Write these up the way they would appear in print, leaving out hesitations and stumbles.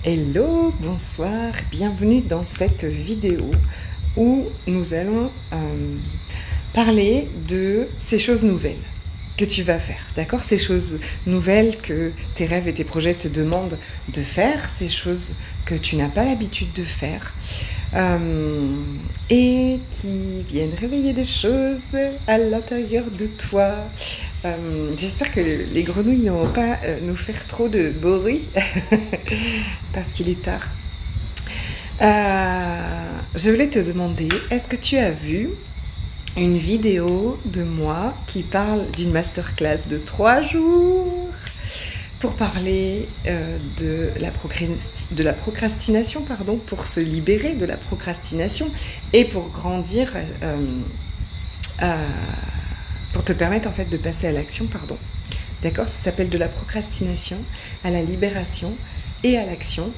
Hello, bonsoir, bienvenue dans cette vidéo où nous allons parler de ces choses nouvelles que tu vas faire, d'accord? Ces choses nouvelles que tes rêves et tes projets te demandent de faire, ces choses que tu n'as pas l'habitude de faire et qui viennent réveiller des choses à l'intérieur de toi. J'espère que les grenouilles ne vont pas nous faire trop de bruit parce qu'il est tard. Je voulais te demander, est-ce que tu as vu une vidéo de moi qui parle d'une masterclass de 3 jours pour parler de la procrastination, pardon, pour se libérer de la procrastination et pour grandir, pour te permettre en fait de passer à l'action, pardon. D'accord? Ça s'appelle de la procrastination à la libération et à l'action.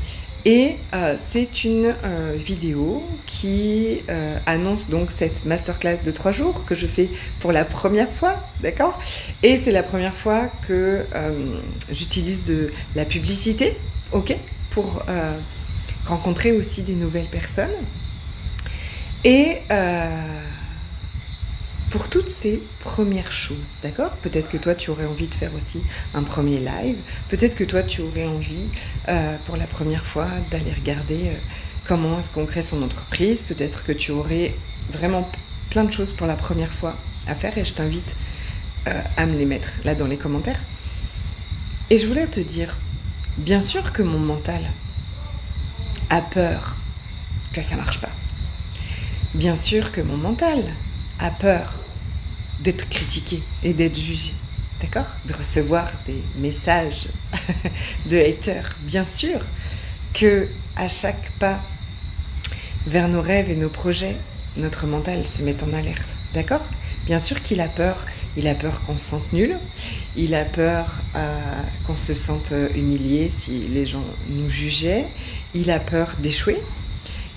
Et c'est une vidéo qui annonce donc cette masterclass de 3 jours que je fais pour la première fois, d'accord? Et c'est la première fois que j'utilise de la publicité, ok? Pour rencontrer aussi des nouvelles personnes. Et pour toutes ces premières choses, d'accord? Peut-être que toi, tu aurais envie de faire aussi un premier live. Peut-être que toi, tu aurais envie, pour la première fois, d'aller regarder comment est-ce qu'on crée son entreprise. Peut-être que tu aurais vraiment plein de choses pour la première fois à faire et je t'invite à me les mettre là dans les commentaires. Et je voulais te dire, bien sûr que mon mental a peur que ça marche pas. Bien sûr que mon mental a peur d'être critiqué et d'être jugé, d'accord? De recevoir des messages de haters. Bien sûr que à chaque pas vers nos rêves et nos projets, notre mental se met en alerte, d'accord? Bien sûr qu'il a peur. Il a peur qu'on se sente nul. Il a peur qu'on se sente humilié si les gens nous jugeaient. Il a peur d'échouer.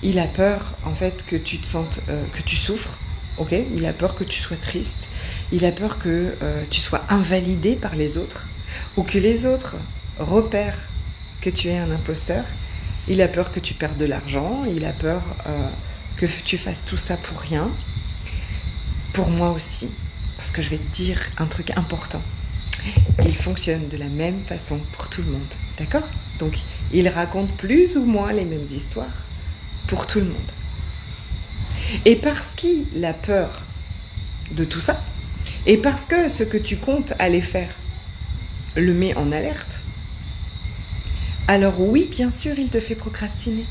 Il a peur en fait que tu te sentes, que tu souffres. Okay, il a peur que tu sois triste, il a peur que tu sois invalidé par les autres ou que les autres repèrent que tu es un imposteur. Il a peur que tu perdes de l'argent, il a peur que tu fasses tout ça pour rien. Pour moi aussi, parce que je vais te dire un truc important. Il fonctionne de la même façon pour tout le monde, d'accord? Donc, il raconte plus ou moins les mêmes histoires pour tout le monde. Et parce qu'il a peur de tout ça, et parce que ce que tu comptes aller faire le met en alerte, alors oui, bien sûr, il te fait procrastiner.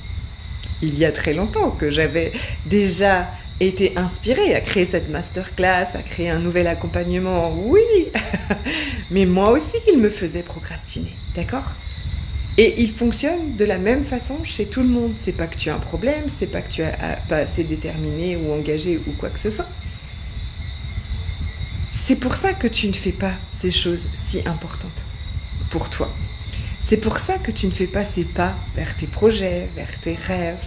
Il y a très longtemps que j'avais déjà été inspirée à créer cette masterclass, à créer un nouvel accompagnement, oui. Mais moi aussi, il me faisait procrastiner, d'accord ? Et il fonctionne de la même façon chez tout le monde. C'est pas que tu as un problème, c'est pas que tu es pas assez déterminé ou engagé ou quoi que ce soit. C'est pour ça que tu ne fais pas ces choses si importantes pour toi. C'est pour ça que tu ne fais pas ces pas vers tes projets, vers tes rêves,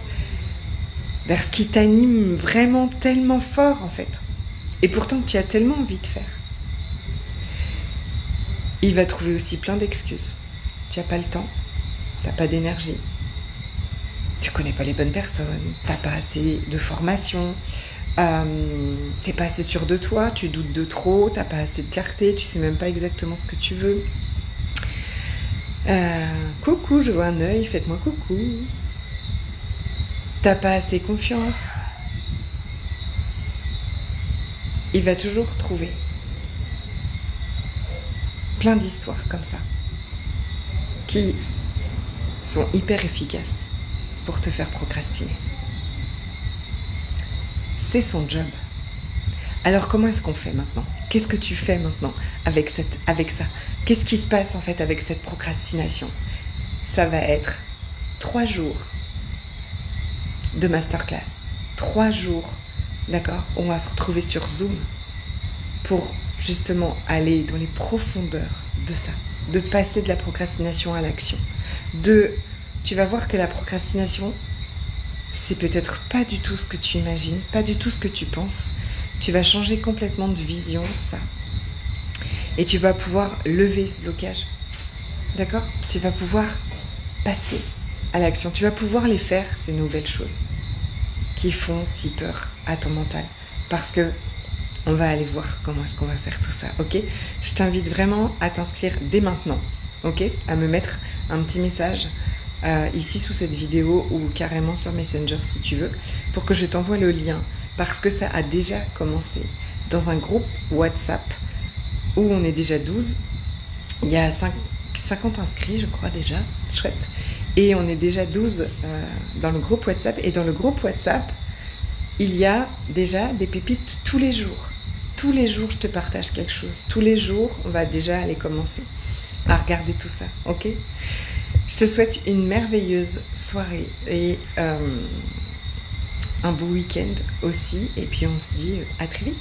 vers ce qui t'anime vraiment tellement fort en fait. Et pourtant tu as tellement envie de faire. Il va trouver aussi plein d'excuses. Tu n'as pas le temps. T'as pas d'énergie, tu connais pas les bonnes personnes, t'as pas assez de formation, t'es pas assez sûr de toi, tu doutes de trop, t'as pas assez de clarté, tu sais même pas exactement ce que tu veux. Coucou, je vois un œil, faites-moi coucou. T'as pas assez confiance. Il va toujours trouver plein d'histoires comme ça qui sont hyper efficaces pour te faire procrastiner. C'est son job. Alors comment est-ce qu'on fait maintenant? Qu'est-ce que tu fais maintenant avec ça? Qu'est-ce qui se passe en fait avec cette procrastination? Ça va être 3 jours de masterclass. 3 jours, d'accord? On va se retrouver sur Zoom pour justement aller dans les profondeurs de ça, de passer de la procrastination à l'action. Tu vas voir que la procrastination, c'est peut-être pas du tout ce que tu imagines, pas du tout ce que tu penses. Tu vas changer complètement de vision de ça. Et tu vas pouvoir lever ce blocage. D'accord? Tu vas pouvoir passer à l'action. Tu vas pouvoir les faire, ces nouvelles choses qui font si peur à ton mental. Parce que on va aller voir comment est-ce qu'on va faire tout ça, ok? Je t'invite vraiment à t'inscrire dès maintenant, ok? À me mettre un petit message ici sous cette vidéo ou carrément sur Messenger si tu veux, pour que je t'envoie le lien, parce que ça a déjà commencé dans un groupe WhatsApp où on est déjà 12. Il y a 50 inscrits, je crois déjà, chouette. Et on est déjà 12 dans le groupe WhatsApp. Et dans le groupe WhatsApp, il y a déjà des pépites tous les jours. Tous les jours, je te partage quelque chose. Tous les jours, on va déjà aller commencer à regarder tout ça, ok? Je te souhaite une merveilleuse soirée et un beau week-end aussi. Et puis on se dit à très vite.